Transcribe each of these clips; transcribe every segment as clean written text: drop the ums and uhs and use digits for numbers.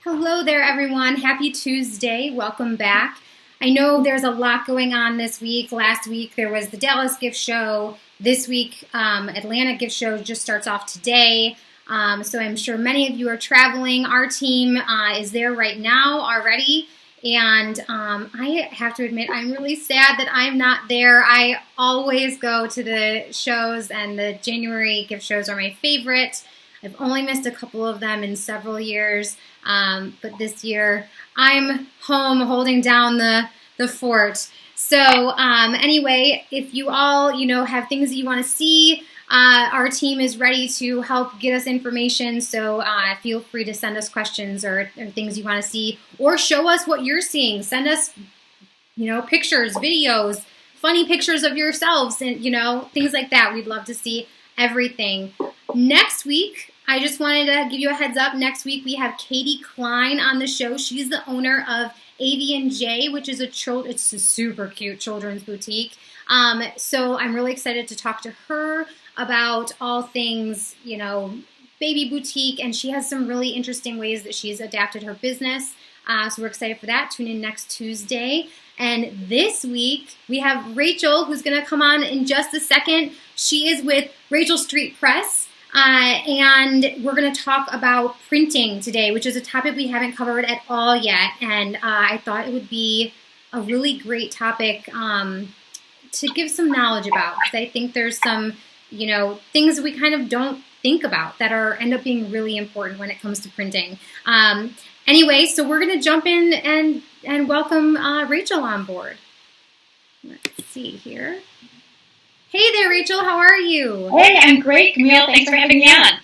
Hello there, everyone. Happy Tuesday. Welcome back. I know there's a lot going on this week. Last week, there was the Dallas Gift Show. This week, Atlanta Gift Show just starts off today. So I'm sure many of you are traveling. Our team is there right now already. And I have to admit, I'm really sad that I'm not there. I always go to the shows, and the January gift shows are my favorite. I've only missed a couple of them in several years, but this year I'm home holding down the fort. So anyway, if you all have things that you want to see, our team is ready to help get us information. So feel free to send us questions or things you want to see, or show us what you're seeing. Send us pictures, videos, funny pictures of yourselves, and things like that. We'd love to see everything. Next week, I just wanted to give you a heads up. Next week, we have Katie Klein on the show. She's the owner of AV&J, which is it's a super cute children's boutique. So I'm really excited to talk to her about all things, baby boutique, and she has some really interesting ways that she's adapted her business. So we're excited for that. Tune in next Tuesday. And this week, we have Rachel, who's going to come on in just a second. She is with Rachel Street Press. And we're going to talk about printing today, which is a topic we haven't covered at all yet. And I thought it would be a really great topic to give some knowledge about, because I think there's some, things we kind of don't think about that end up being really important when it comes to printing. Anyway, so we're going to jump in and welcome Rachel on board. Let's see here. Hey there, Rachel. How are you? Hey, I'm great, Camille. Thanks for having me on.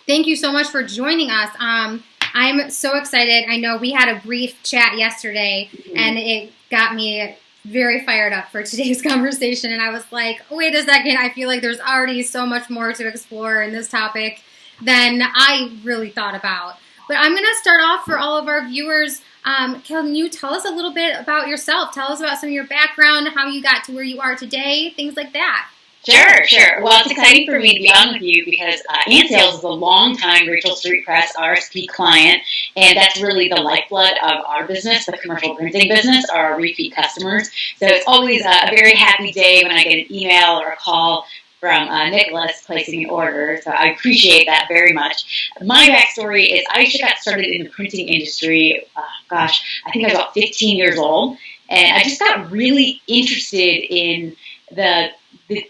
Thank you so much for joining us. I'm so excited. I know we had a brief chat yesterday, and it got me very fired up for today's conversation. And I was like, wait a second. I feel like there's already so much more to explore in this topic than I really thought about. But I'm going to start off for all of our viewers. Can you tell us a little bit about yourself? Tell us about some of your background, how you got to where you are today, things like that. Sure. Well, it's exciting for me to be on with you because Ann Sales is a long-time Rachel Street Press RSP client, and that's really the lifeblood of our business, the commercial printing business, our repeat customers. So it's always a very happy day when I get an email or a call from Nicholas placing an order, so I appreciate that very much. My backstory is I actually got started in the printing industry, I think I was about 15 years old, and I just got really interested in the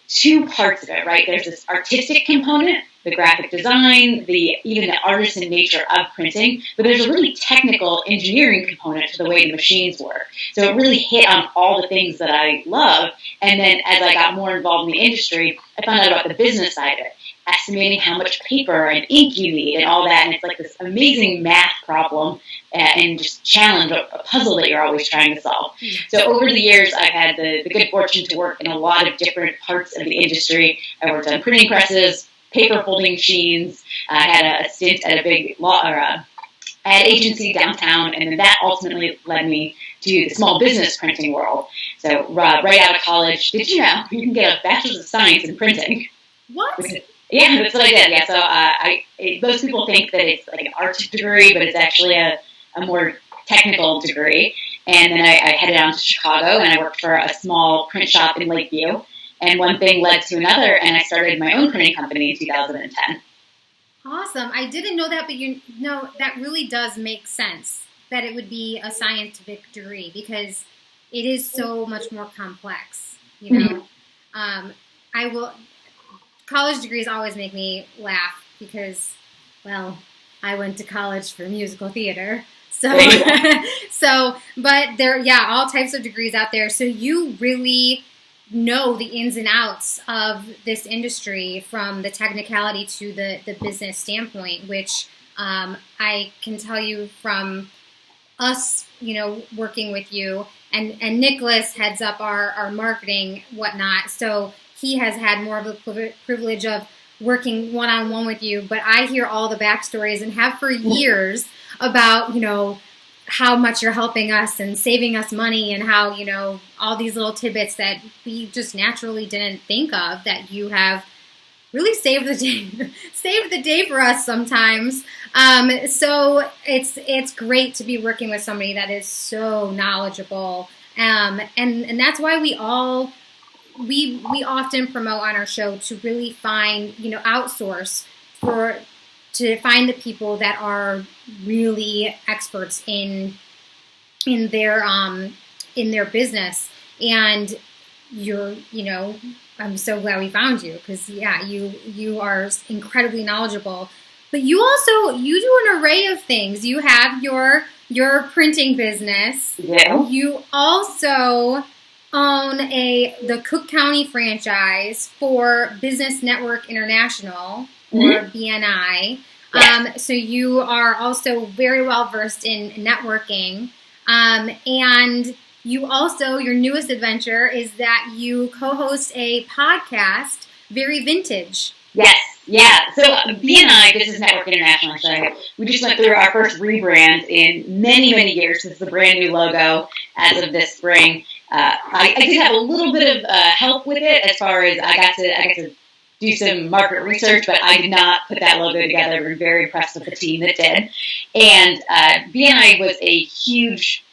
two parts of it, right? There's this artistic component, the graphic design, even the artisan nature of printing, but there's a really technical engineering component to the way the machines work. So it really hit on all the things that I love, and then as I got more involved in the industry, I found out about the business side of it, estimating how much paper and ink you need and all that, and it's like this amazing math problem and just challenge, a puzzle that you're always trying to solve. So over the years, I've had the good fortune to work in a lot of different parts of the industry. I worked on printing presses, paper folding machines. I had a stint at a big ad agency downtown, and then that ultimately led me to the small business printing world. So right out of college, did you know you can get a bachelor's of science in printing? What? Yeah, that's what I did. Yeah, so most people think that it's like an art degree, but it's actually a more technical degree. And then I headed out to Chicago, and I worked for a small print shop in Lakeview. And one thing led to another, and I started my own printing company in 2010. Awesome. I didn't know that, but that really does make sense that it would be a scientific degree, because it is so much more complex. College degrees always make me laugh because, well, I went to college for musical theater. But there, all types of degrees out there. So you really know the ins and outs of this industry, from the technicality to the business standpoint, which I can tell you from us, working with you, and Nicholas heads up our marketing, whatnot. So he has had more of the privilege of working one-on-one with you, but I hear all the backstories and have for years about, how much you're helping us and saving us money, and how, all these little tidbits that we just naturally didn't think of that you have, really save the day, save the day for us sometimes. So it's great to be working with somebody that is so knowledgeable. And that's why we often promote on our show to really find, outsource to find the people that are really experts in their business. And I'm so glad we found you, because you are incredibly knowledgeable. But you do an array of things. You have your printing business. Yeah. You also own the Cook County franchise for Business Network International, or BNI. Yes. So you are also very well versed in networking. And you also, your newest adventure is that you co-host a podcast, Very Vintage. Yes. Yeah. So BNI, Business Network International, we just went through our first rebrand in many, many years. It's the brand new logo as of this spring. I did have a little bit of help with it, as far as I got to do some market research, but I did not put that logo together. We're very impressed with the team that did. And BNI was a huge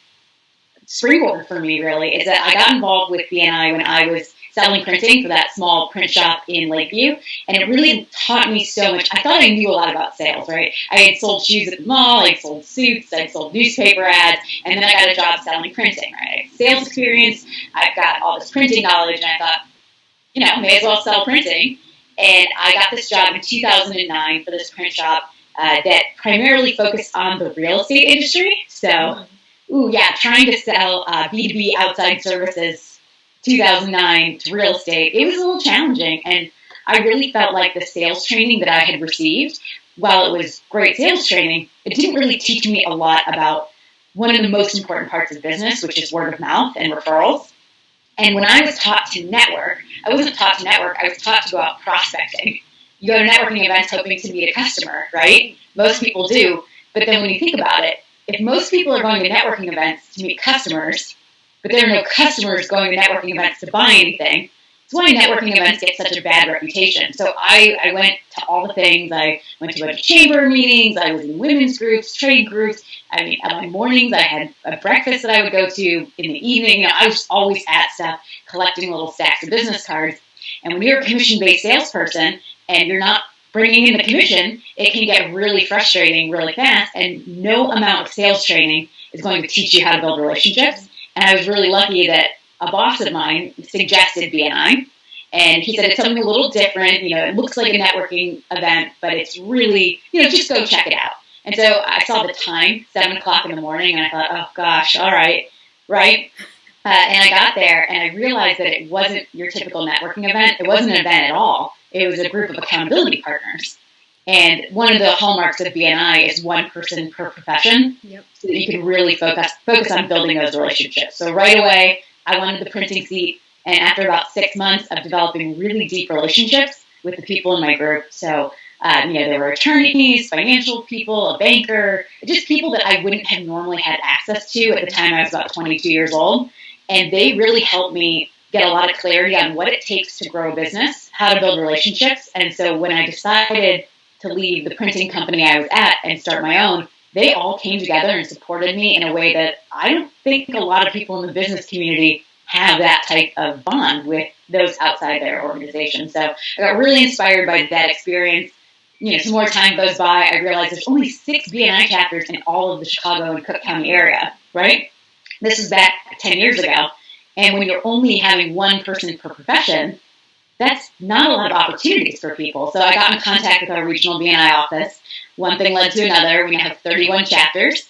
springboard for me, really, is that I got involved with BNI when I was selling printing for that small print shop in Lakeview, and it really taught me so much. I thought I knew a lot about sales, right? I had sold shoes at the mall, I sold suits, I sold newspaper ads, and then I got a job selling printing, right? I had sales experience, I've got all this printing knowledge, and I thought, may as well sell printing. And I got this job in 2009 for this print shop that primarily focused on the real estate industry. So, trying to sell B2B outside services 2009 to real estate, it was a little challenging. And I really felt like the sales training that I had received, while it was great sales training, it didn't really teach me a lot about one of the most important parts of business, which is word of mouth and referrals. And when I was taught to network, I wasn't taught to network, I was taught to go out prospecting. You go to networking events hoping to meet a customer, right? Most people do. But then when you think about it, if most people are going to networking events to meet customers, but there are no customers going to networking events to buy anything, it's why networking events get such a bad reputation. So I went to all the things. I went to a bunch of chamber meetings. I was in women's groups, trade groups. At my mornings, I had a breakfast that I would go to. In the evening, I was always at stuff, collecting little stacks of business cards. And when you're a commission-based salesperson and you're not bringing in the commission, it can get really frustrating really fast. And no amount of sales training is going to teach you how to build relationships. And I was really lucky that a boss of mine suggested BNI. And he said, it's something a little different. It looks like a networking event, but it's really, just go check it out. And so I saw the time, 7 o'clock in the morning, and I thought, oh, gosh, all right. And I got there, and I realized that it wasn't your typical networking event. It wasn't an event at all. It was a group of accountability partners. And one of the hallmarks of BNI is one person per profession, so that you can really focus on building those relationships. So right away, I wanted the printing seat, and after about 6 months of developing really deep relationships with the people in my group, so there were attorneys, financial people, a banker, just people that I wouldn't have normally had access to at the time I was about 22 years old. And they really helped me get a lot of clarity on what it takes to grow a business, how to build relationships. And so when I decided to leave the printing company I was at and start my own, they all came together and supported me in a way that I don't think a lot of people in the business community have that type of bond with those outside their organization. So I got really inspired by that experience. Some more time goes by, I realized there's only 6 BNI chapters in all of the Chicago and Cook County area, right? This was back 10 years ago. And when you're only having one person per profession, that's not a lot of opportunities for people. So I got in contact with our regional BNI office. One thing led to another. We now have 31 chapters,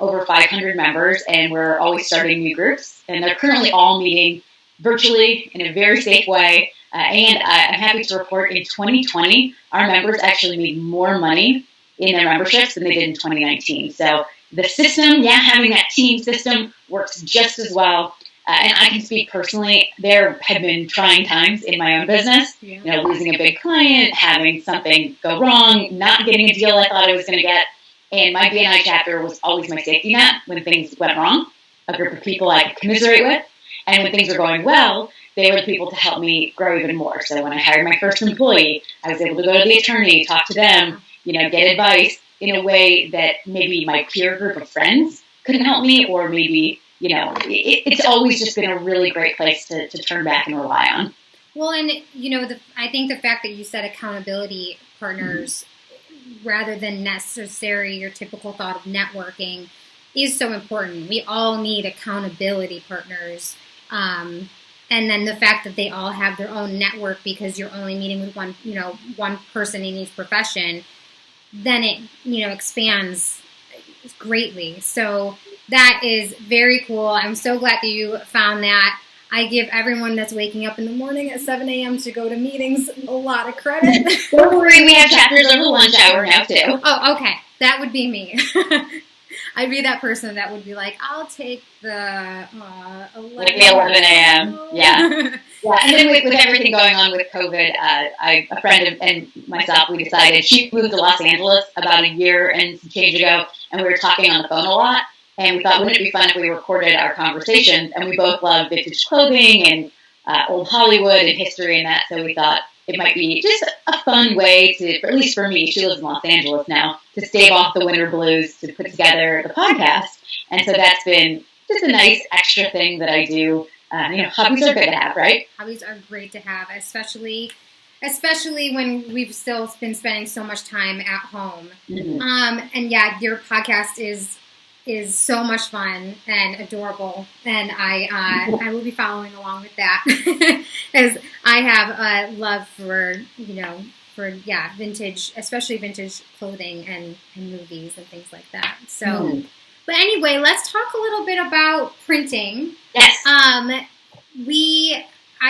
over 500 members, and we're always starting new groups. And they're currently all meeting virtually in a very safe way. And I'm happy to report in 2020, our members actually made more money in their memberships than they did in 2019. So the system, having that team system works just as well. And I can speak personally, there have been trying times in my own business, losing a big client, having something go wrong, not getting a deal I thought I was going to get. And my BNI chapter was always my safety net when things went wrong, a group of people I could commiserate with. And when things were going well, they were the people to help me grow even more. So when I hired my first employee, I was able to go to the attorney, talk to them, get advice in a way that maybe my peer group of friends couldn't help me, or maybe, it's always just been a really great place to turn back and rely on. Well, and, I think the fact that you said accountability partners rather than necessary your typical thought of networking is so important. We all need accountability partners. And then the fact that they all have their own network because you're only meeting with one person in each profession, then it, expands greatly. So that is very cool. I'm so glad that you found that. I give everyone that's waking up in the morning at 7 a.m. to go to meetings a lot of credit. Don't worry, we have chapters over the lunch hour now, too. Oh, okay. That would be me. I'd be that person that would be like, I'll take the 11 a.m. Yeah. And then with everything going on with COVID, a friend and myself, we decided, she moved to Los Angeles about a year and some change ago, and we were talking on the phone a lot. And we thought, wouldn't it be fun if we recorded our conversations? And we both love vintage clothing and old Hollywood and history and that. So we thought it might be just a fun way to, at least for me, she lives in Los Angeles now, to stave off the winter blues, to put together the podcast. And so that's been just a nice extra thing that I do. Hobbies are good to have, right? Hobbies are great to have, especially when we've still been spending so much time at home. And yeah, your podcast is so much fun and adorable, and I will be following along with that as I have a love for vintage, especially vintage clothing and movies and things like that. So, but anyway, let's talk a little bit about printing. Yes. I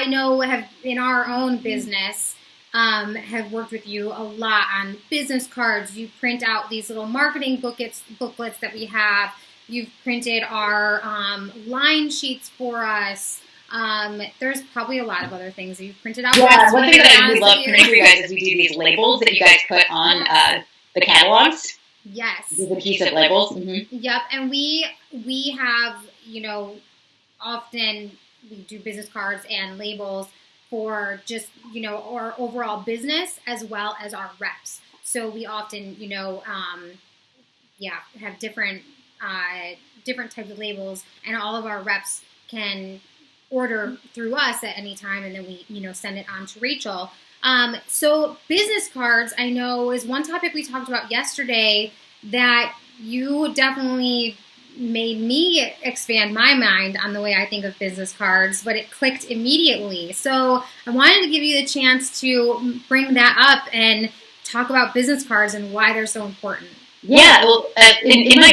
know have in our own business. Have worked with you a lot on business cards. You print out these little marketing booklets that we have. You've printed our line sheets for us. There's probably a lot of other things that you've printed out. Yeah, one thing that I love printing for you guys is we do these labels that you guys put on the catalogs. Yes. These adhesive labels. Yep, and we have, often we do business cards and labels for just, our overall business as well as our reps. So we often, have different types of labels, and all of our reps can order through us at any time, and then we, send it on to Rachel. So business cards, I know, is one topic we talked about yesterday that you definitely made me expand my mind on the way I think of business cards, but it clicked immediately. So I wanted to give you the chance to bring that up and talk about business cards and why they're so important. Yeah, well, in my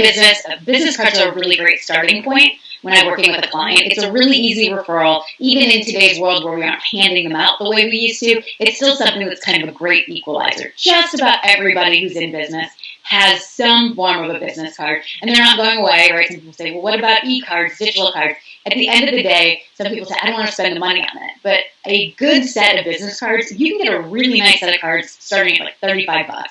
business cards are a really great starting point when I'm working with a client. It's a really easy referral. Even in today's world where we aren't handing them out the way we used to, it's still something that's kind of a great equalizer. Just about everybody who's in business has some form of a business card, and they're not going away, right? Some people say, well, what about e-cards, digital cards? At the end of the day, some people say, I don't want to spend the money on it. But a good set of business cards, you can get a really nice set of cards starting at like $35.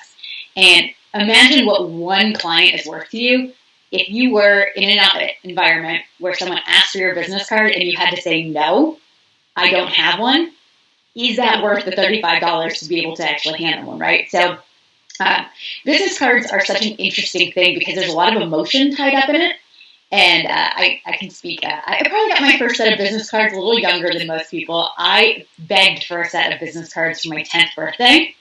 And imagine what one client is worth to you if you were in an environment where someone asked for your business card and you had to say, no, I don't have one. Is that worth the $35 to be able to actually handle one, right? So business cards are such an interesting thing because there's a lot of emotion tied up in it. And I can speak. I probably got my first set of business cards a little younger than most people. I begged for a set of business cards for my 10th birthday.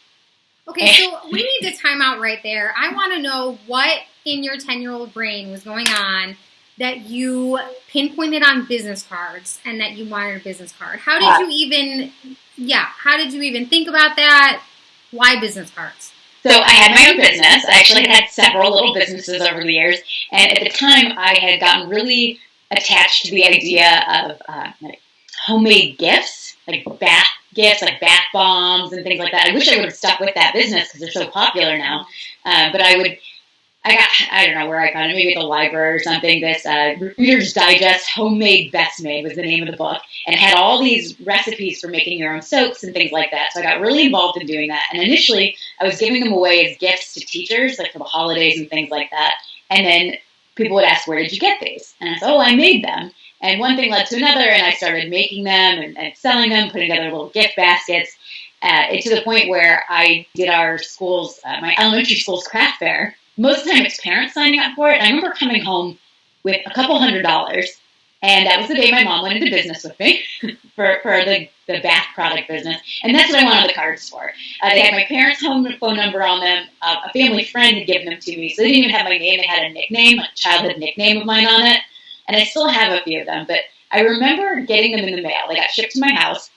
Okay, so we need to time out right there. I want to know what in your 10-year-old brain was going on that you pinpointed on business cards and that you wanted a business card. How did you even think about that? Why business cards? So I had my own business. I actually had several little businesses over the years. And at the time, I had gotten really attached to the idea of homemade gifts, like bath gifts, like bath bombs and things like that. I wish I would have stuck with that business because they're so popular now. But I don't know where I got it, maybe at the library or something. This Reader's Digest Homemade Best Made was the name of the book, and it had all these recipes for making your own soaps and things like that. So I got really involved in doing that. And initially, I was giving them away as gifts to teachers, like for the holidays and things like that. And then people would ask, where did you get these? And I said, oh, I made them. And one thing led to another, and I started making them and selling them, putting together little gift baskets, to the point where I did our school's, my elementary school's craft fair. Most of the time it's parents signing up for it. And I remember coming home with a couple $100. And that was the day my mom went into business with me for the bath product business. And that's what I wanted the cards for. They had my parents' home phone number on them. A family friend had given them to me. So they didn't even have my name. They had a nickname, a childhood nickname of mine on it. And I still have a few of them. But I remember getting them in the mail. They got shipped to my house.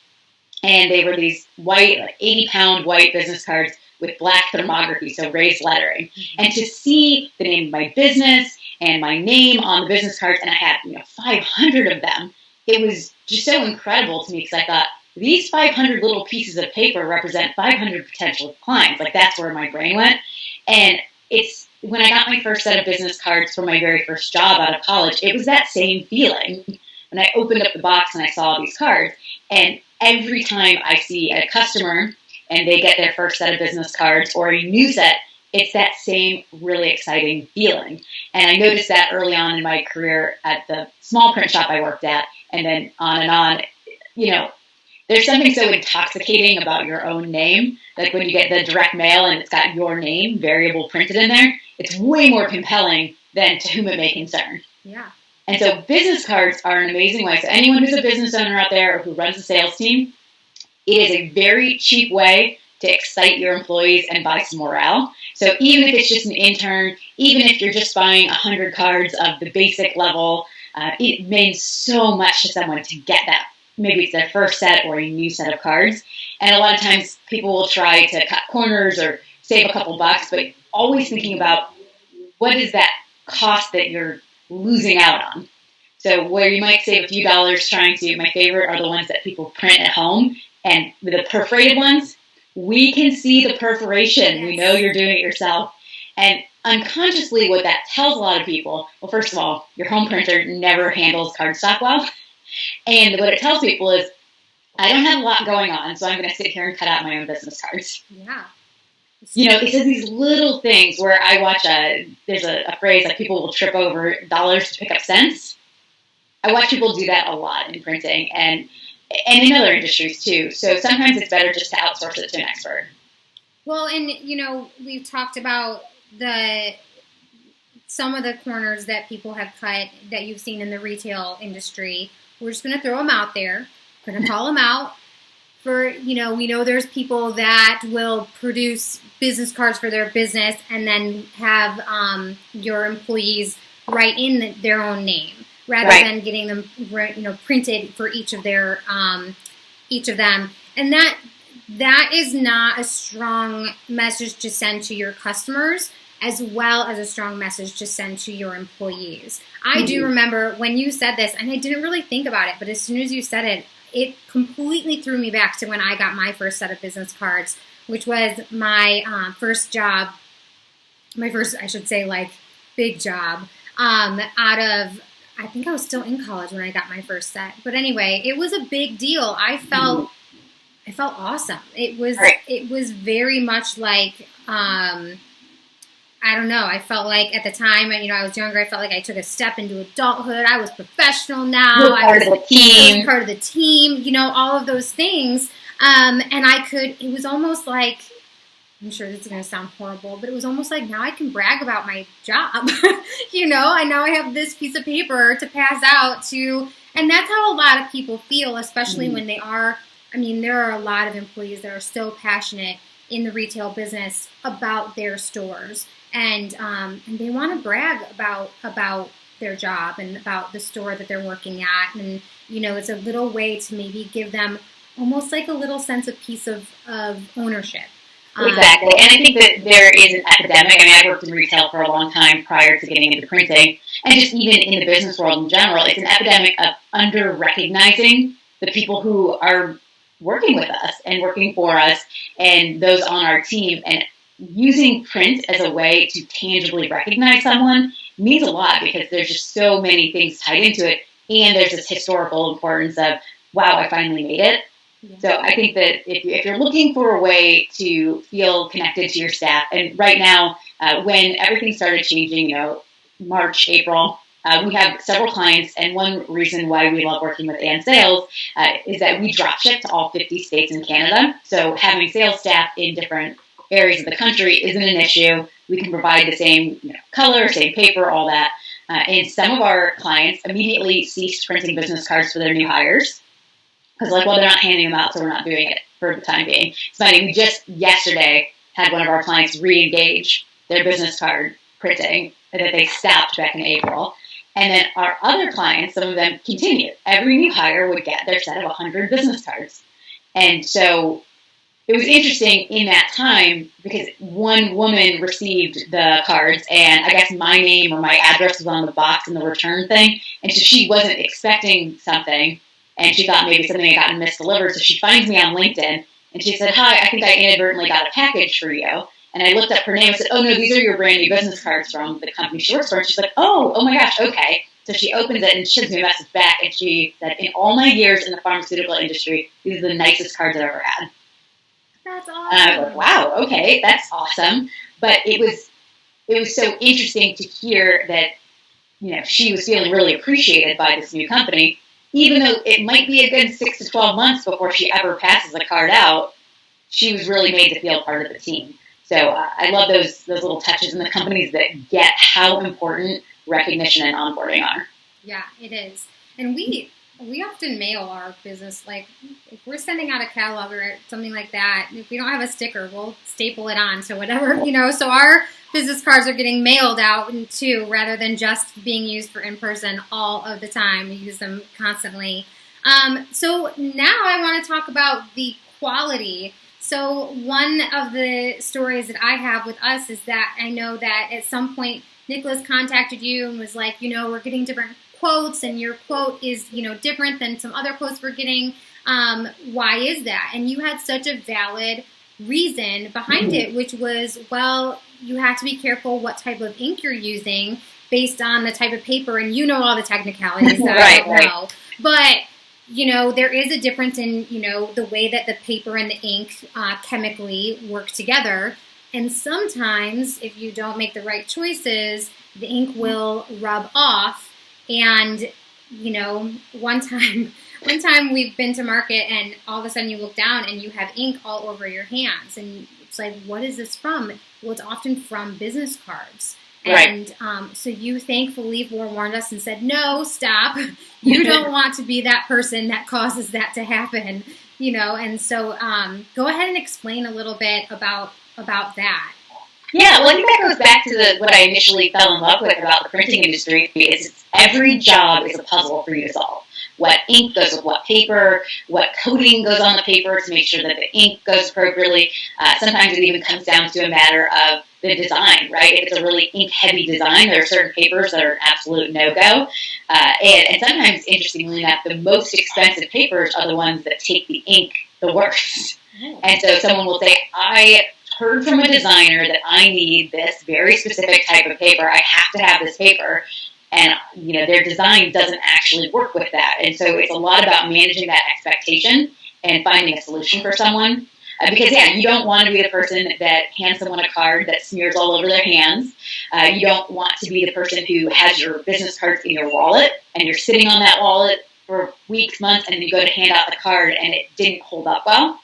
And they were these white, like 80-pound white business cards with black thermography, so raised lettering. And to see the name of my business and my name on the business cards, and I had 500 of them, it was just so incredible to me because I thought, these 500 little pieces of paper represent 500 potential clients. Like, that's where my brain went. And it's when I got my first set of business cards for my very first job out of college, it was that same feeling. When I opened up the box and I saw these cards, and every time I see a customer and they get their first set of business cards or a new set, it's that same really exciting feeling. And I noticed that early on in my career at the small print shop I worked at, and then on and on. There's something so intoxicating about your own name. Like when you get the direct mail and it's got your name, variable printed in there, it's way more compelling than to whom it may concern. Yeah. And so business cards are an amazing way. So anyone who's a business owner out there or who runs a sales team, it is a very cheap way to excite your employees and buy some morale. So even if it's just an intern, even if you're just buying 100 cards of the basic level, it means so much to someone to get that. Maybe it's their first set or a new set of cards. And a lot of times people will try to cut corners or save a couple bucks, but always thinking about what is that cost that you're losing out on. So where you might save a few dollars trying to, my favorite are the ones that people print at home. And the perforated ones, we can see the perforation. Yes. We know you're doing it yourself. And unconsciously what that tells a lot of people, well, first of all, your home printer never handles cardstock well. And what it tells people is, I don't have a lot going on, so I'm going to sit here and cut out my own business cards. Yeah. It's just these little things where I watch there's a phrase like people will trip over dollars to pick up cents. I watch people do that a lot in printing and in other industries too. So sometimes it's better just to outsource it to an expert. Well, and we've talked about some of the corners that people have cut that you've seen in the retail industry. We're just going to throw them out there. We're going to call them out. We know there's people that will produce business cards for their business and then have your employees write in their own name rather than getting them printed for each of them. And that is not a strong message to send to your customers, as well as a strong message to send to your employees. I do remember when you said this, and I didn't really think about it, but as soon as you said it, it completely threw me back to when I got my first set of business cards, which was my first job, my first, I should say, big job, I think I was still in college when I got my first set. But anyway, it was a big deal. I felt awesome. It was very much like, I don't know. I felt like at the time, I was younger. I felt like I took a step into adulthood. I was professional now. You're part of the team. Part of the team. All of those things. And it was almost like, I'm sure this is going to sound horrible, but it was almost like now I can brag about my job. I now I have this piece of paper to pass out to, and that's how a lot of people feel, especially when they are. There are a lot of employees that are so passionate in the retail business about their stores. And they want to brag about their job and about the store that they're working at. And, it's a little way to maybe give them almost like a little sense of piece of ownership. Exactly. And I think that there is an epidemic. I worked in retail for a long time prior to getting into printing. And just even in the business world in general, it's an epidemic of under-recognizing the people who are working with us and working for us and those on our team. And using print as a way to tangibly recognize someone means a lot because there's just so many things tied into it. And there's this historical importance of, wow, I finally made it. Yeah. So I think that if you're looking for a way to feel connected to your staff, and right now, when everything started changing, March, April, we have several clients, and one reason why we love working with Ann Sales is that we drop ship to all 50 states in Canada. So having sales staff in different areas of the country isn't an issue. We can provide the same color, same paper, all that. And some of our clients immediately ceased printing business cards for their new hires because, like, well, they're not handing them out, so we're not doing it for the time being. It's funny, we just yesterday had one of our clients re-engage their business card printing that they stopped back in April. And then our other clients, some of them continued. Every new hire would get their set of 100 business cards. And so it was interesting in that time because one woman received the cards, and I guess my name or my address was on the box in the return thing. And so she wasn't expecting something, and she thought maybe something had gotten misdelivered. So she finds me on LinkedIn, and she said, "Hi, I think I inadvertently got a package for you." And I looked up her name and said, "Oh, no, these are your brand new business cards from the company she works for." And she's like, oh my gosh, okay. So she opens it and she sends me a message back, and she said, "In all my years in the pharmaceutical industry, these are the nicest cards I've ever had." That's awesome. And I was like, wow, okay, that's awesome. But it was so interesting to hear that, she was feeling really appreciated by this new company, even though it might be a good 6 to 12 months before she ever passes a card out. She was really made to feel part of the team. So I love those little touches in the companies that get how important recognition and onboarding are. Yeah, it is. And we often mail our business, like if we're sending out a catalog or something like that, if we don't have a sticker, we'll staple it on. So whatever, so our business cards are getting mailed out too, rather than just being used for in-person all of the time. We use them constantly. So now I want to talk about the quality. So one of the stories that I have with us is that I know that at some point Nicholas contacted you and was like, we're getting different quotes and your quote is, different than some other quotes we're getting. Why is that? And you had such a valid reason behind it, which was, well, you have to be careful what type of ink you're using based on the type of paper, and all the technicalities that I don't know. But there is a difference in, the way that the paper and the ink chemically work together. And sometimes if you don't make the right choices, the ink will rub off. And, one time we've been to market and all of a sudden you look down and you have ink all over your hands. And it's like, what is this from? Well, it's often from business cards. Right. And so you thankfully forewarned us and said, no, stop. You don't want to be that person that causes that to happen, And so go ahead and explain a little bit about that. Yeah, well, I think that goes back to what I initially fell in love with about the printing industry. Is every job is a puzzle for you to solve. What ink goes with what paper, what coating goes on the paper to make sure that the ink goes appropriately. Sometimes it even comes down to a matter of the design, right? If it's a really ink-heavy design, there are certain papers that are an absolute no-go. And sometimes, interestingly enough, the most expensive papers are the ones that take the ink the worst. And so someone will say, I heard from a designer that I need this very specific type of paper. I have to have this paper. And, their design doesn't actually work with that. And so it's a lot about managing that expectation and finding a solution for someone. Because, you don't want to be the person that hands someone a card that smears all over their hands. You don't want to be the person who has your business cards in your wallet and you're sitting on that wallet for weeks, months, and you go to hand out the card and it didn't hold up well.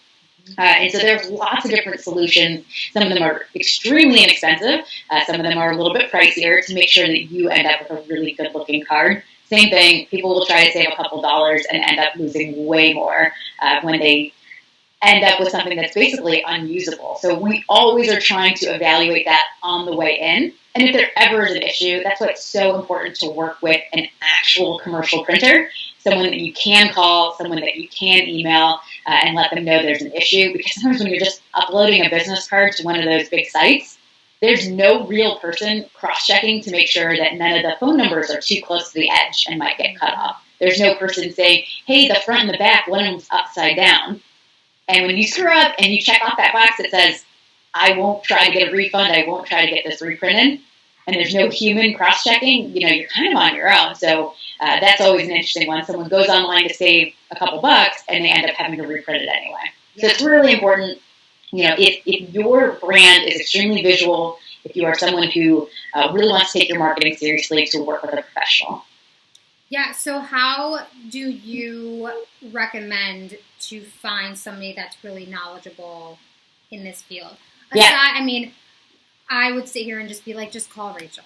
And so there's lots of different solutions. Some of them are extremely inexpensive. Some of them are a little bit pricier to make sure that you end up with a really good-looking card. Same thing, people will try to save a couple dollars and end up losing way more when they end up with something that's basically unusable. So we always are trying to evaluate that on the way in. And if there ever is an issue, that's why it's so important to work with an actual commercial printer, someone that you can call, someone that you can email, and let them know there's an issue. Because sometimes when you're just uploading a business card to one of those big sites, there's no real person cross-checking to make sure that none of the phone numbers are too close to the edge and might get cut off. There's no person saying, hey, the front and the back, one of them's upside down. And when you screw up and you check off that box that says, I won't try to get a refund, I won't try to get this reprinted, and there's no human cross-checking, you're kind of on your own. So that's always an interesting one. Someone goes online to save a couple bucks, and they end up having to reprint it anyway. So it's really important, if your brand is extremely visual if you are someone who really wants to take your marketing seriously, to work with a professional. Yeah, so how do you recommend to find somebody that's really knowledgeable in this field? I mean, I would sit here and just be like, just call Rachel.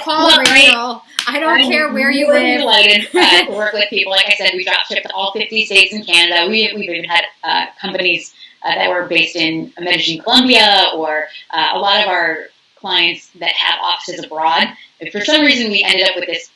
Call Rachel. I don't care where you live. I'm delighted to work with people. Like I said, we drop ship to all 50 states in Canada. We've even had companies that were based in Medellin, Colombia, or a lot of our clients that have offices abroad. And for some reason, we ended up with this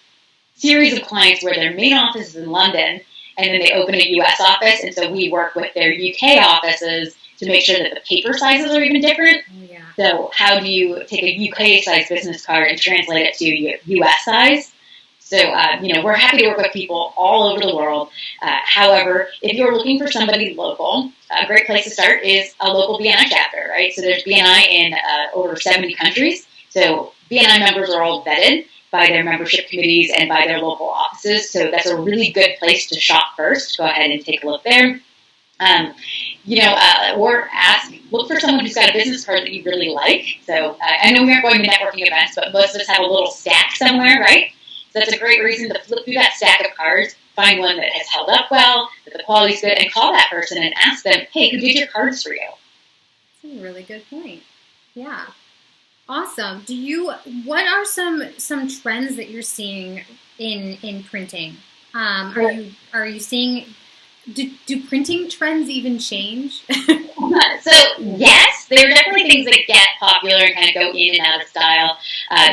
series of clients where their main office is in London, and then they open a U.S. office, and so we work with their U.K. offices to make sure that the paper sizes are even different. Yeah. So how do you take a UK size business card and translate it to US size? So, we're happy to work with people all over the world. However, if you're looking for somebody local, a great place to start is a local BNI chapter, right? So there's BNI in over 70 countries. So BNI members are all vetted by their membership committees and by their local offices. So that's a really good place to shop first. Go ahead and take a look there. Or look for someone who's got a business card that you really like. So I know we aren't going to networking events, but most of us have a little stack somewhere, right? So that's a great reason to flip through that stack of cards, find one that has held up well, that the quality's good, and call that person and ask them, hey, who did your cards for you? That's a really good point. Yeah. Awesome. What are some trends that you're seeing in printing? Are you seeing, do printing trends even change? So yes, there are definitely things that get popular and kind of go in and out of style.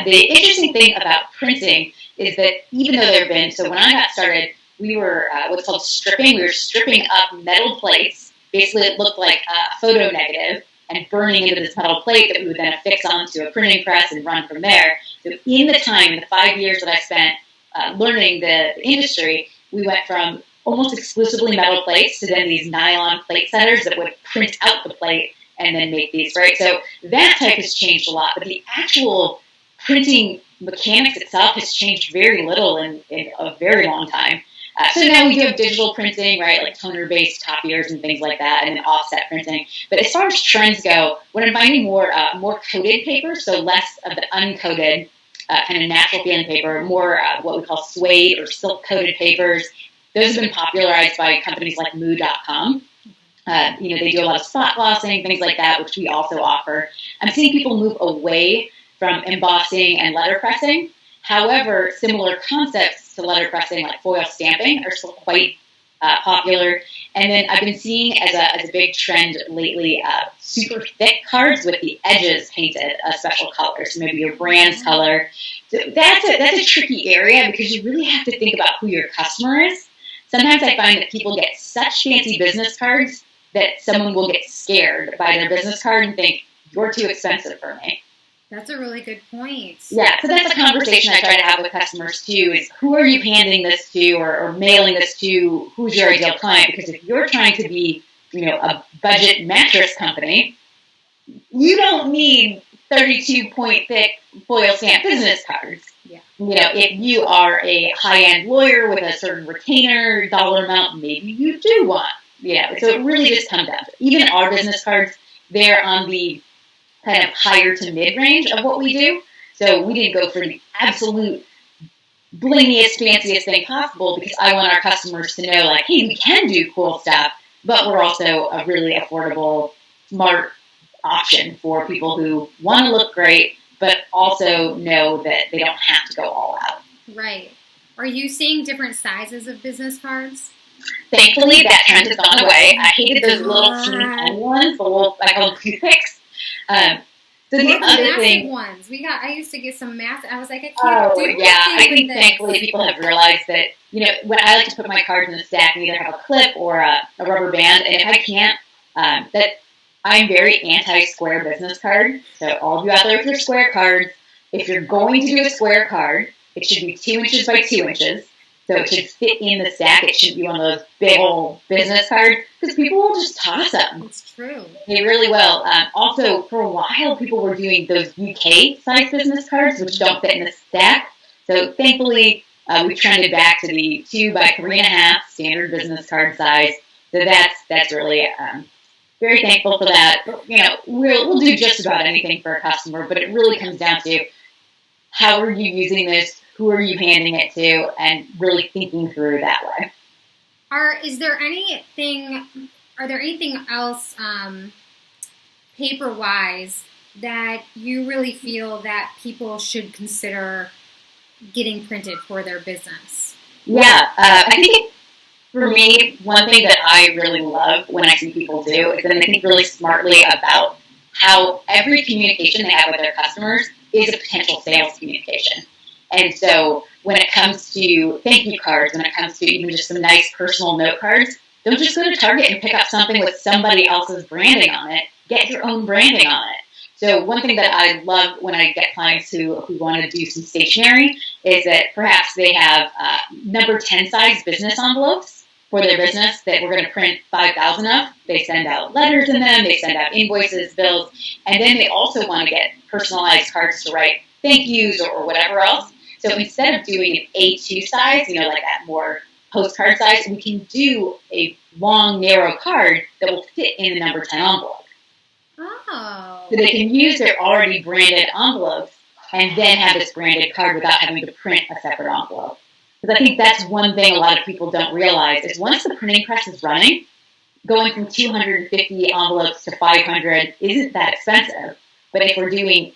The interesting thing about printing is that even though there have been, so when I got started, we were what's called stripping. We were stripping up metal plates. Basically, it looked like a photo negative, and burning into this metal plate that we would then affix onto a printing press and run from there. So in the 5 years that I spent learning the industry, we went from almost exclusively metal plates to then these nylon plate setters that would print out the plate and then make these, right? So that type has changed a lot, but the actual printing mechanics itself has changed very little in a very long time. So now we do have digital printing, right, like toner-based copiers and things like that, and then offset printing. But as far as trends go, what I'm finding more coated paper, so less of the uncoated kind of natural feeling paper, more what we call suede or silk-coated papers. Those have been popularized by companies like moo.com. They do a lot of spot glossing, things like that, which we also offer. I'm seeing people move away from embossing and letterpressing. However, similar concepts to letterpressing, like foil stamping, are still quite popular. And then I've been seeing as a big trend lately, super thick cards with the edges painted a special color. So maybe your brand's color. So that's a tricky area because you really have to think about who your customer is. Sometimes I find that people get such fancy business cards that someone will get scared by their business card and think, you're too expensive for me. That's a really good point. Yeah, so that's a conversation I try to have with customers too, is who are you handing this to or mailing this to? Who's your ideal client? Because if you're trying to be, a budget mattress company, you don't need 32-point thick foil stamp business cards. Yeah. If you are a high-end lawyer with a certain retainer dollar amount, maybe you do want. So it really just comes down to it. Even our business cards, they're on the kind of higher to mid-range of what we do. So we didn't go for the absolute blingiest, fanciest thing possible because I want our customers to know, like, hey, we can do cool stuff, but we're also a really affordable, smart option for people who want to look great, but also know that they don't have to go all out. Right. Are you seeing different sizes of business cards? Thankfully, that trend has gone away. I hated those little teeny tiny ones, I call them toothpicks. So the other thing, ones I used to get some massive. I was like, I can't do I think thankfully people have realized that when I like to put my cards in the stack, and either have a clip or a rubber band, and if I can't, that I'm very anti-square business card. So all of you out there with your square cards, if you're going to do a square card, it should be 2 inches by 2 inches. So it should fit in the stack. It shouldn't be one of those big old business cards because people will just toss them. It's true. They really will. Also, for a while, people were doing those UK-sized business cards, which don't fit in the stack. So thankfully, we trended back to the 2 by 3.5 standard business card size. So that's really very thankful for that. But, we'll do just about anything for a customer, but it really comes down to how are you using this, who are you handing it to, and really thinking through that way. Are there anything else paper-wise that you really feel that people should consider getting printed for their business? Yeah, I think for me, one thing that I really love when I see people do is that they think really smartly about how every communication they have with their customers is a potential sales communication. And so when it comes to thank you cards, when it comes to even just some nice personal note cards, don't just go to Target and pick up something with somebody else's branding on it. Get your own branding on it. So one thing that I love when I get clients who want to do some stationery is that perhaps they have number 10 size business envelopes for their business that we're going to print 5,000 of. They send out letters in them, they send out invoices, bills, and then they also want to get personalized cards to write thank yous or whatever else. So instead of doing an A2 size, like that more postcard size, we can do a long, narrow card that will fit in the number 10 envelope. Oh. So they can use their already branded envelopes and then have this branded card without having to print a separate envelope. Because I think that's one thing a lot of people don't realize is once the printing press is running, going from 250 envelopes to 500 isn't that expensive. But if we're doing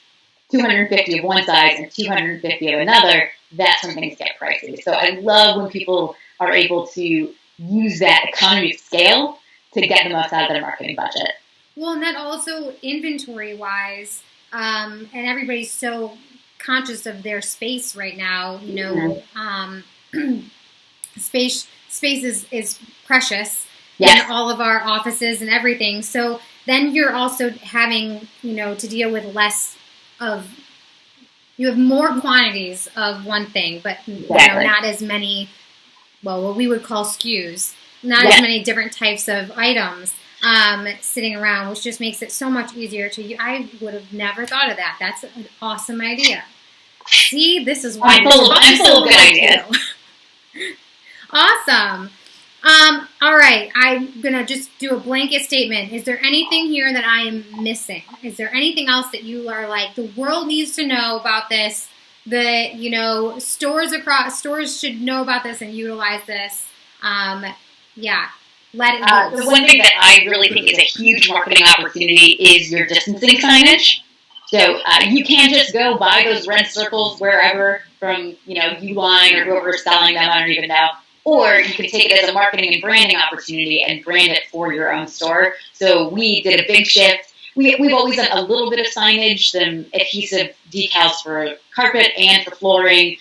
250 of one size and 250 of another, that's when things get pricey. So I love when people are able to use that economy of scale to get the most out of their marketing budget. Well, and that also inventory-wise, and everybody's so conscious of their space right now. Space is precious in all of our offices and everything. So then you're also having, to deal with less of. You have more quantities of one thing, but not as many. Well, what we would call SKUs, not as many different types of items. Sitting around, which just makes it so much easier to use. I would have never thought of that. That's an awesome idea. See, this is why I'm full of good ideas. Awesome. All right, I'm gonna just do a blanket statement. Is there anything here that I am missing? Is there anything else that you are like the world needs to know about this? That stores should know about this and utilize this. Let it go. The one thing that I really think is a huge marketing opportunity is your distancing signage. So you can't just go buy those red circles wherever from, Uline or whoever's selling them, I don't even know. Or you can take it as a marketing and branding opportunity and brand it for your own store. So we did a big shift. We've always done a little bit of signage, some adhesive decals for carpet and for flooring,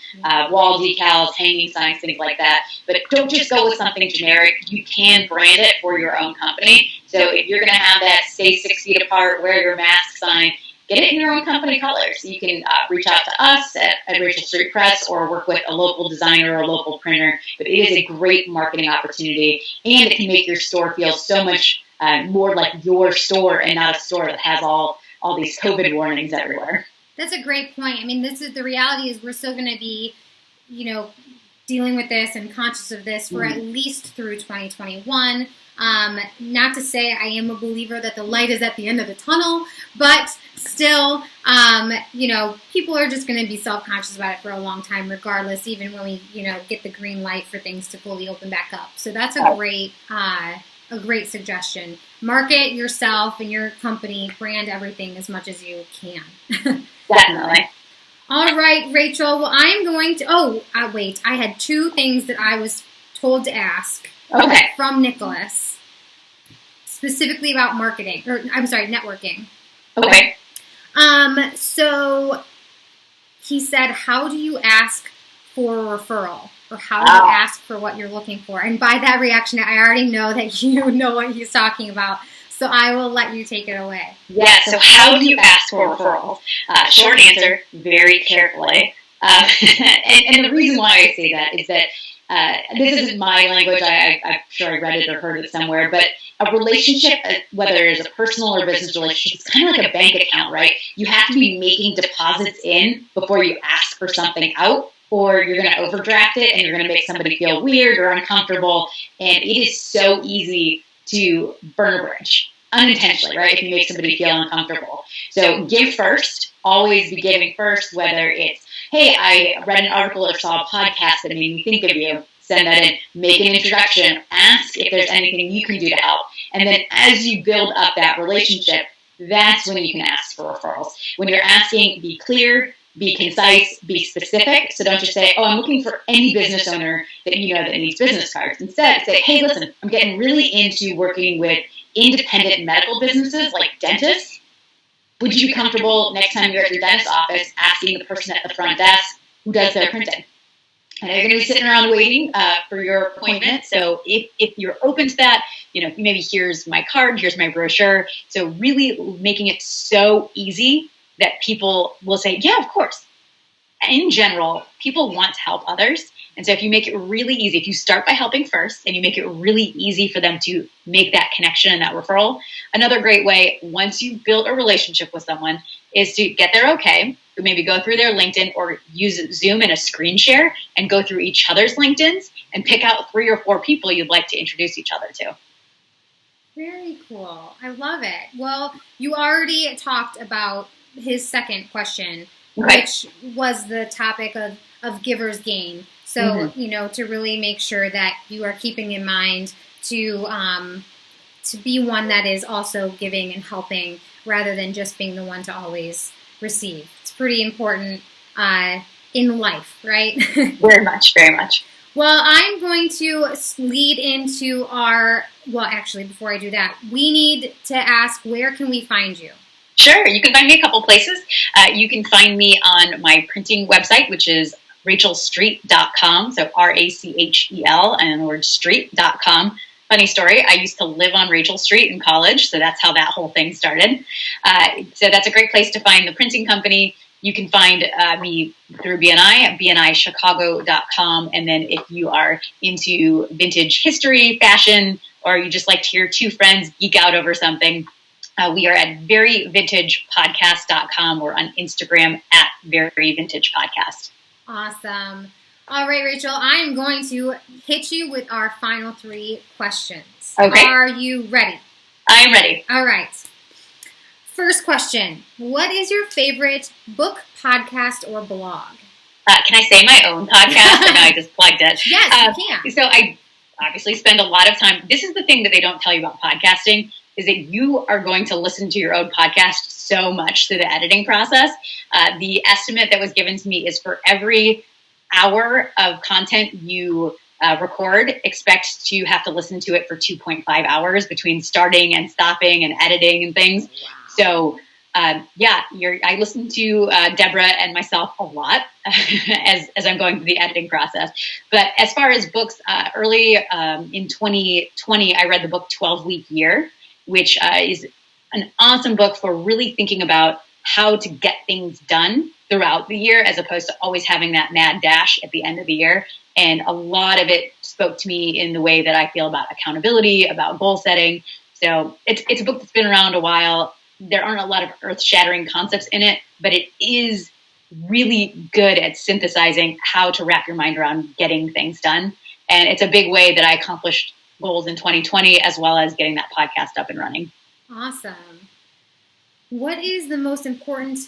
wall decals, hanging signs, things like that. But don't just go with something generic. You can brand it for your own company. So if you're going to have that stay 6 feet apart, wear your mask sign, get it in your own company colors. You can reach out to us at Rachel Street Press or work with a local designer or a local printer. But it is a great marketing opportunity, and it can make your store feel so much more like your store and not a store that has all these COVID warnings everywhere. That's a great point. I mean, the reality is we're still going to be, dealing with this and conscious of this for at least through 2021. Not to say I am a believer that the light is at the end of the tunnel, but still, people are just going to be self-conscious about it for a long time, regardless, even when we, get the green light for things to fully open back up. So that's a great suggestion. Market yourself and your company, brand everything as much as you can. Definitely. All right, Rachel. Well, I'm going to. Wait. I had two things that I was told to ask. Okay. From Nicholas, specifically about networking. Okay. So he said, how do you ask for a referral? Or how do you ask for what you're looking for? And by that reaction, I already know that you know what he's talking about. So I will let you take it away. Yeah, so how do you ask for referrals? Short answer, very carefully. And the reason why I say that is that this isn't my language. I'm sure I read it or heard it somewhere. But a relationship, whether it's a personal or business relationship, it's kind of like a bank account, right? You have to be making deposits in before you ask for something out, or you're going to overdraft it and you're going to make somebody feel weird or uncomfortable. And it is so easy to burn a bridge. unintentionally, right? If you make somebody feel uncomfortable. So give first, always be giving first, whether it's, hey, I read an article or saw a podcast that made me think of you. Send that in, make an introduction, ask if there's anything you can do to help. And then as you build up that relationship, that's when you can ask for referrals. When you're asking, be clear, be concise, be specific. So don't just say, oh, I'm looking for any business owner that you know that needs business cards. Instead, say, hey, listen, I'm getting really into working with independent medical businesses like dentists. Would you be comfortable next time you're at your dentist's office asking the person at the front desk who does their printing? I know you're going to be sitting around waiting for your appointment. So if you're open to that, maybe here's my card, here's my brochure. So really making it so easy that people will say, yeah, of course. In general, people want to help others. And so if you make it really easy, if you start by helping first and you make it really easy for them to make that connection and that referral, another great way, once you've built a relationship with someone, is to get their okay, maybe go through their LinkedIn or use Zoom in a screen share and go through each other's LinkedIns and pick out 3 or 4 people you'd like to introduce each other to. Very cool. I love it. Well, you already talked about his second question, which was the topic of giver's gain. So, to really make sure that you are keeping in mind to be one that is also giving and helping rather than just being the one to always receive. It's pretty important in life, right? Very much, very much. Well, I'm going to lead into actually, before I do that, we need to ask, where can we find you? Sure. You can find me a couple places. You can find me on my printing website, which is rachelstreet.com. So RACHEL and the word street.com. Funny story, I used to live on Rachel Street in college, so that's how that whole thing started. So that's a great place to find the printing company. You can find me through BNI, bnichicago.com. And then if you are into vintage history, fashion, or you just like to hear 2 friends geek out over something, we are at veryvintagepodcast.com. We're on Instagram at veryvintagepodcast. Awesome. All right, Rachel, I'm going to hit you with our final 3 questions. Okay. Are you ready? I am ready. All right. First question. What is your favorite book, podcast, or blog? Can I say my own podcast? I know I just plugged it. Yes, you can. So I obviously spend a lot of time. This is the thing that they don't tell you about podcasting, is that you are going to listen to your own podcast so much through the editing process. The estimate that was given to me is for every hour of content you record, expect to have to listen to it for 2.5 hours between starting and stopping and editing and things. Wow. So, I listen to Deborah and myself a lot as I'm going through the editing process. But as far as books, early in 2020, I read the book 12-Week Year, which is an awesome book for really thinking about how to get things done throughout the year, as opposed to always having that mad dash at the end of the year. And a lot of it spoke to me in the way that I feel about accountability, about goal setting. So it's a book that's been around a while. There aren't a lot of earth-shattering concepts in it, but it is really good at synthesizing how to wrap your mind around getting things done. And it's a big way that I accomplished goals in 2020, as well as getting that podcast up and running. Awesome. What is the most important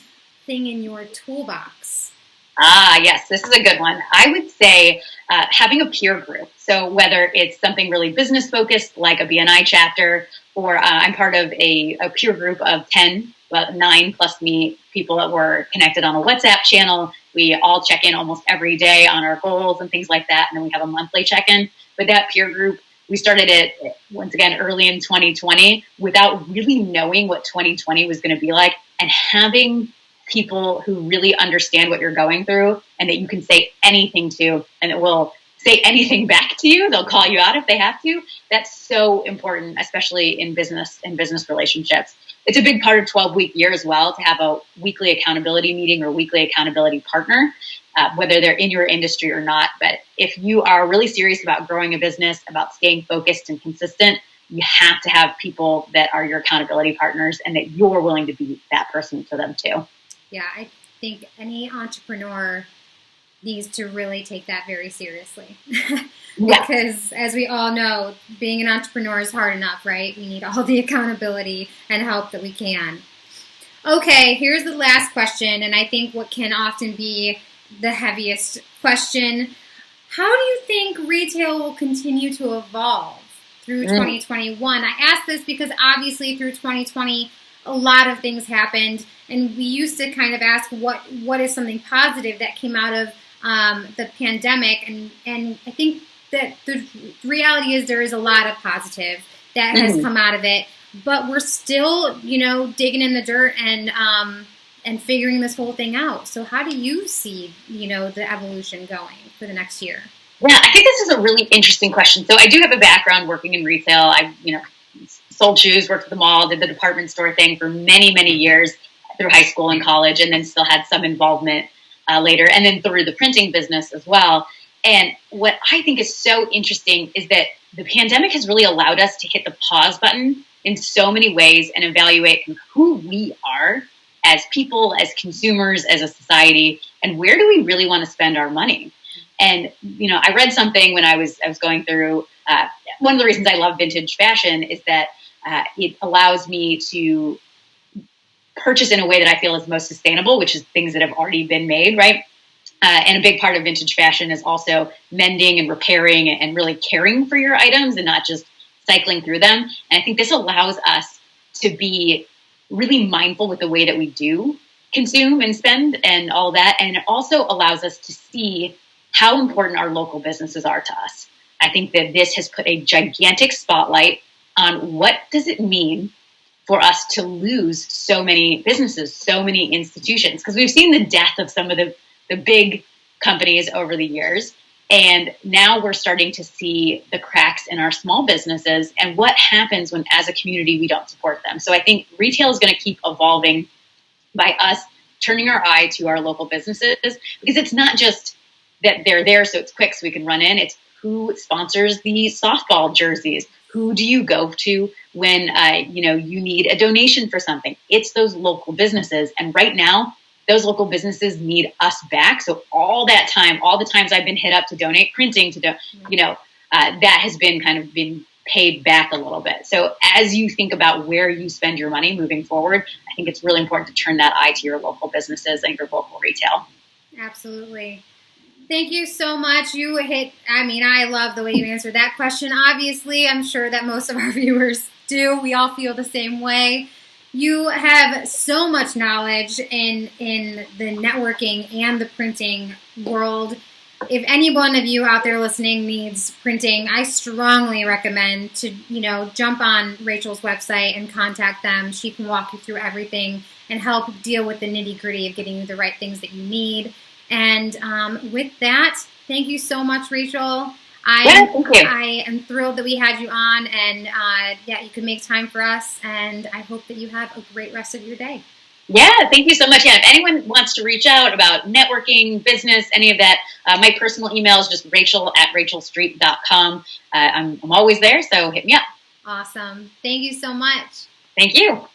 thing in your toolbox? Yes, this is a good one. I would say having a peer group. So whether it's something really business focused, like a BNI chapter, or I'm part of a peer group of 9 plus me, people that were connected on a WhatsApp channel. We all check in almost every day on our goals and things like that. And then we have a monthly check-in. But that peer group, we started it, once again, early in 2020 without really knowing what 2020 was going to be like, and having people who really understand what you're going through and that you can say anything to, and it will say anything back to you. They'll call you out if they have to. That's so important, especially in business and business relationships. It's a big part of 12-Week Year as well, to have a weekly accountability meeting or weekly accountability partner, whether they're in your industry or not. But if you are really serious about growing a business, about staying focused and consistent, you have to have people that are your accountability partners and that you're willing to be that person for them too. Yeah, I think any entrepreneur needs to really take that very seriously. Yeah. because as we all know, being an entrepreneur is hard enough, right? We need all the accountability and help that we can. Okay, here's the last question, and I think what can often be the heaviest question. How do you think retail will continue to evolve through 2021? I ask this because obviously through 2020, a lot of things happened, and we used to kind of ask what is something positive that came out of the pandemic, and I think that the reality is there is a lot of positive that has come out of it, but we're still, digging in the dirt and figuring this whole thing out. So how do you see, the evolution going for the next year? Yeah, I think this is a really interesting question. So I do have a background working in retail. I, sold shoes, worked at the mall, did the department store thing for many, many years through high school and college, and then still had some involvement later, and then through the printing business as well. And what I think is so interesting is that the pandemic has really allowed us to hit the pause button in so many ways and evaluate who we are as people, as consumers, as a society, and where do we really want to spend our money. And, I read something when I was going through, one of the reasons I love vintage fashion is that it allows me to purchase in a way that I feel is most sustainable, which is things that have already been made, right? And a big part of vintage fashion is also mending and repairing and really caring for your items and not just cycling through them. And I think this allows us to be really mindful with the way that we do consume and spend and all that. And it also allows us to see how important our local businesses are to us. I think that this has put a gigantic spotlight on what does it mean for us to lose so many businesses, so many institutions, because we've seen the death of some of the big companies over the years. And now we're starting to see the cracks in our small businesses and what happens when, as a community, we don't support them. So I think retail is going to keep evolving by us turning our eye to our local businesses, because it's not just that they're there so it's quick so we can run in. It's who sponsors the softball jerseys. Who do you go to when you need a donation for something? It's those local businesses. And right now, those local businesses need us back. So all that time, all the times I've been hit up to donate printing, that has been kind of been paid back a little bit. So as you think about where you spend your money moving forward, I think it's really important to turn that eye to your local businesses and your local retail. Absolutely. Thank you so much. I love the way you answered that question. Obviously, I'm sure that most of our viewers do. We all feel the same way. You have so much knowledge in the networking and the printing world. If any one of you out there listening needs printing, I strongly recommend to, jump on Rachel's website and contact them. She can walk you through everything and help deal with the nitty-gritty of getting you the right things that you need. And with that, thank you so much, Rachel. I am thrilled that we had you on, and you could make time for us. And I hope that you have a great rest of your day. Yeah, thank you so much. Yeah, if anyone wants to reach out about networking, business, any of that, my personal email is just rachel@rachelstreet.com. I'm always there, so hit me up. Awesome. Thank you so much. Thank you.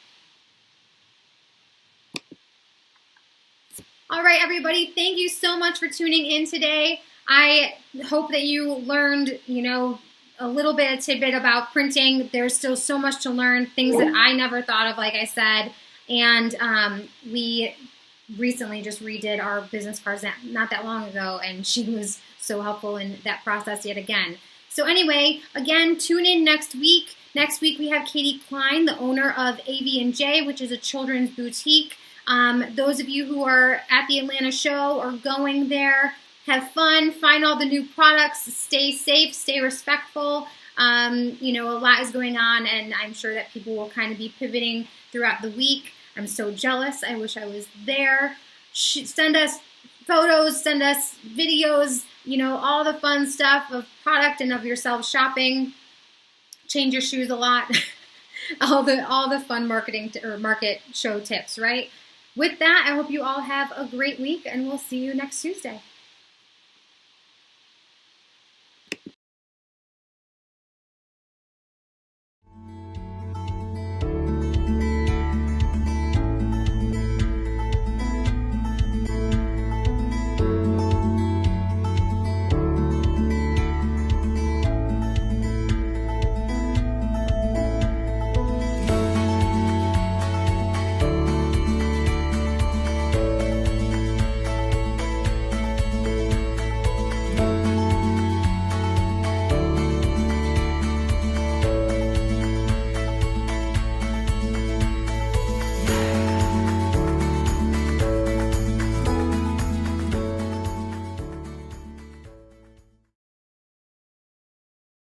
All right, everybody, thank you so much for tuning in today. I hope that you learned, a little bit of tidbit about printing. There's still so much to learn, things that I never thought of, like I said. And we recently just redid our business cards not that long ago, and she was so helpful in that process yet again. So anyway, again, tune in next week. Next week we have Katie Klein, the owner of AV&J, which is a children's boutique. Those of you who are at the Atlanta show or going there, have fun, find all the new products, stay safe, stay respectful. A lot is going on, and I'm sure that people will kind of be pivoting throughout the week. I'm so jealous. I wish I was there. Send us photos, send us videos, all the fun stuff of product and of yourself shopping. Change your shoes a lot. all the fun marketing or market show tips, right? With that, I hope you all have a great week, and we'll see you next Tuesday.